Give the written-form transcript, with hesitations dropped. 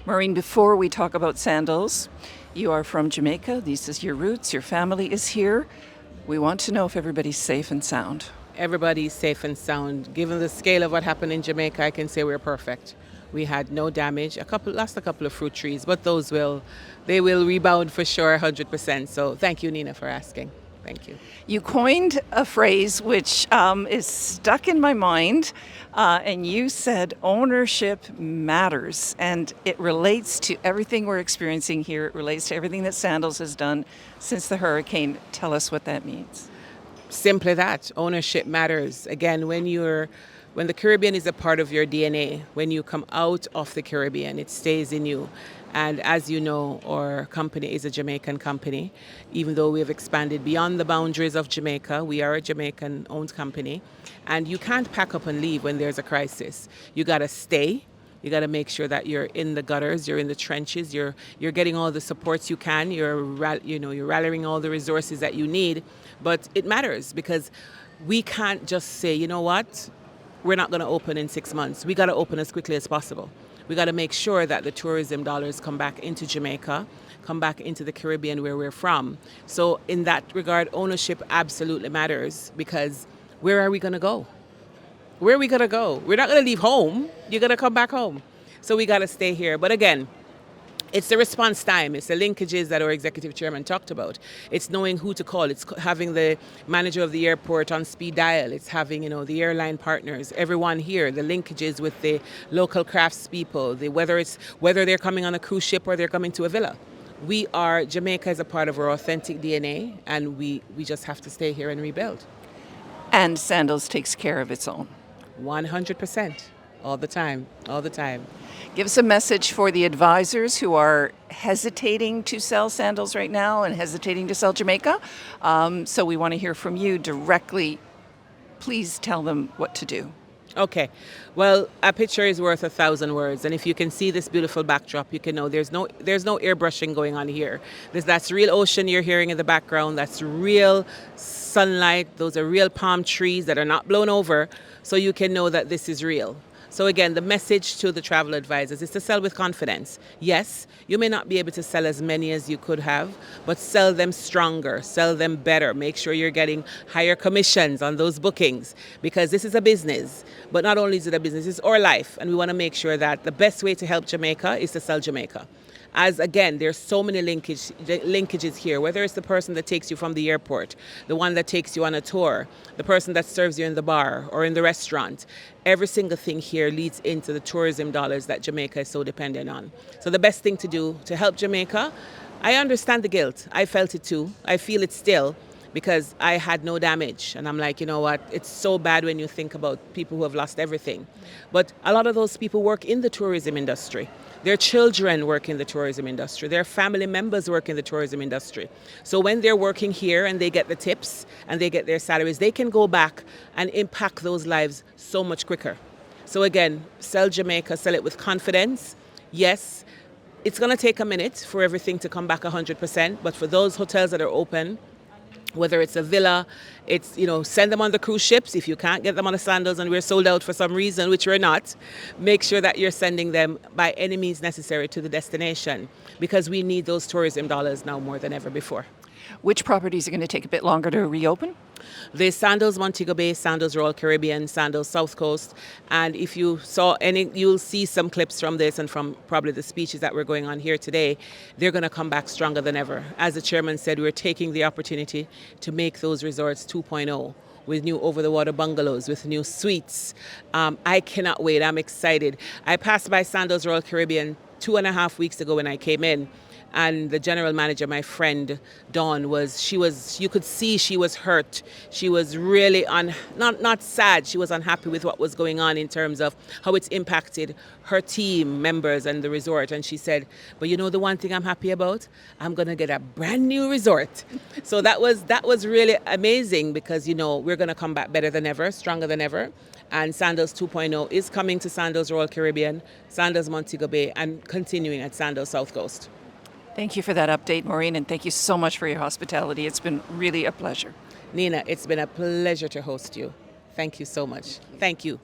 Maureen, before we talk about Sandals, you are from Jamaica. This is your roots. Your family is here. We want to know if everybody's safe and sound. Everybody's safe and sound. Given the scale of what happened in Jamaica, I can say we're perfect. We had no damage. Lost a couple of fruit trees, but they will rebound for sure, 100%. So thank you, Nina, for asking. Thank you. You coined a phrase which is stuck in my mind, and you said ownership matters, and it relates to everything we're experiencing here. It relates to everything that Sandals has done since the hurricane. Tell us what that means. Simply that, ownership matters. Again, when the Caribbean is a part of your DNA, when you come out of the Caribbean, it stays in you. And as you know, our company is a Jamaican company. Even though we have expanded beyond the boundaries of Jamaica, we are a Jamaican-owned company. And you can't pack up and leave when there's a crisis. You got to stay. You got to make sure that you're in the gutters, you're in the trenches, you're getting all the supports you can, you're rallying all the resources that you need. But it matters because we can't just say, you know what, we're not going to open in 6 months. We got to open as quickly as possible. We got to make sure that the tourism dollars come back into Jamaica, come back into the Caribbean where we're from. So in that regard, ownership absolutely matters because where are we going to go? Where are we going to go? We're not going to leave home. You're going to come back home. So we got to stay here. But again, it's the response time. It's the linkages that our executive chairman talked about. It's knowing who to call. It's having the manager of the airport on speed dial. It's having, the airline partners, everyone here, the linkages with the local craftspeople, whether they're coming on a cruise ship or they're coming to a villa. Jamaica is a part of our authentic DNA, and we just have to stay here and rebuild. And Sandals takes care of its own. 100%. All the time. Give us a message for the advisors who are hesitating to sell Sandals right now and hesitating to sell Jamaica. So we want to hear from you directly. Please tell them what to do. Okay. Well, a picture is worth 1,000 words. And if you can see this beautiful backdrop, you can know there's no airbrushing going on here. That's real ocean you're hearing in the background. That's real sunlight. Those are real palm trees that are not blown over. So you can know that this is real. So again, the message to the travel advisors is to sell with confidence. Yes, you may not be able to sell as many as you could have, but sell them stronger, sell them better. Make sure you're getting higher commissions on those bookings because this is a business. But not only is it a business, it's our life. And we want to make sure that the best way to help Jamaica is to sell Jamaica. As again, there's so many linkages here, whether it's the person that takes you from the airport, the one that takes you on a tour, the person that serves you in the bar or in the restaurant. Every single thing here leads into the tourism dollars that Jamaica is so dependent on. So the best thing to do to help Jamaica, I understand the guilt. I felt it too. I feel it still because I had no damage. And I'm like, you know what? It's so bad when you think about people who have lost everything. But a lot of those people work in the tourism industry. Their children work in the tourism industry. Their family members work in the tourism industry. So when they're working here and they get the tips and they get their salaries, they can go back and impact those lives so much quicker. So again, sell Jamaica, sell it with confidence. Yes, it's going to take a minute for everything to come back 100%, but for those hotels that are open, whether it's a villa, send them on the cruise ships. If you can't get them on the Sandals and we're sold out for some reason, which we're not, make sure that you're sending them by any means necessary to the destination because we need those tourism dollars now more than ever before. Which properties are going to take a bit longer to reopen? The Sandals Montego Bay, Sandals Royal Caribbean, Sandals South Coast. And if you saw you'll see some clips from this and from probably the speeches that we're going on here today. They're going to come back stronger than ever. As the chairman said, we're taking the opportunity to make those resorts 2.0. With new over-the-water bungalows, with new suites. I cannot wait. I'm excited. I passed by Sandals Royal Caribbean 2.5 weeks ago when I came in. And the general manager, my friend Dawn, you could see she was hurt. She was really not sad. She was unhappy with what was going on in terms of how it's impacted her team members and the resort. And she said, but the one thing I'm happy about? I'm going to get a brand new resort. So that was really amazing because, we're going to come back better than ever, stronger than ever. And Sandals 2.0 is coming to Sandals Royal Caribbean, Sandals Montego Bay, and continuing at Sandals South Coast. Thank you for that update, Maureen, and thank you so much for your hospitality. It's been really a pleasure. Nina, it's been a pleasure to host you. Thank you so much. Thank you.